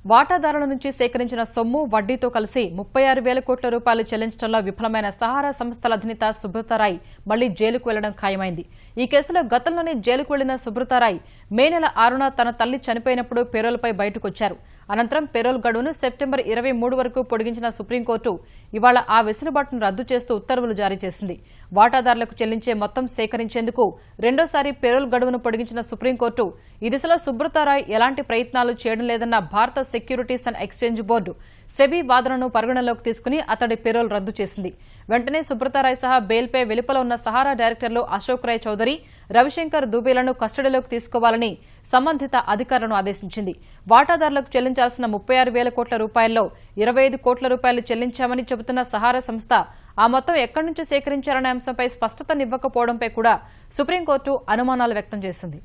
వాటాదారుల నుంచి సేకరించిన సొమ్ము వడ్డీతో కలిసి 36,000 కోట్ల రూపాయలు చెల్లించడంలో విఫలమైన సహారా సంస్థల అధినేత సుబ్రతారాయ్ మళ్లీ జైలుకు వెళ్లడం ఖాయమైంది. ఈ కేసులో గతంలోనే జైలుకు వెళ్లిన సుబ్రతారాయ్ మే నెల 6న తన తల్లి చనిపోయినప్పుడు పెరోల్పై బయటకొచ్చారు. అనంతరం పెరోల్ గడువును సెప్టెంబర్ 23 వరకు పొడిగించిన సుప్రీంకోర్టు ఇవాళ ఆ వెసులుబాటును రద్దు చేస్తూ ఉత్తర్వులు జారీ చేసింది. వాటాదారులకు చెల్లించే మొత్తం సేకరించేందుకు రెండోసారి పెరోల్ గడువును పొడిగించిన సుప్రీంకోర్టు ఈ దిశలో సుబ్రతారాయ్ ఎలాంటి ప్రయత్నాలు చేయడం లేదన్న భారత securities and exchange board SEBI వాదనను పరిగణలోకి తీసుకుని అతడి పెరోల్ రద్దు చేసింది. వెంటనే సుబ్రతారాయ్ సహా బెయిల్పై వెలుపల ఉన్న సహారా డైరెక్టర్లు అశోక్ రాయ్ చౌదరి, రవిశంకర్ దుబేలను కస్టడీలోకి తీసుకోవాలని సంబంధిత అధికారులను ఆదేశించింది. వాటాదారులకు చెల్లించాల్సిన 36,000 కోట్ల రూపాయల్లో 25 కోట్ల రూపాయలు చెల్లించామని చెబుతున్న సహారా సంస్థ ఆ మొత్తం ఎక్కడి నుంచి సేకరించారనే అంశంపై స్పష్టతనివ్వకపోవడంపై కూడా సుప్రీంకోర్టు అనుమానాలు వ్యక్తం చేసింది.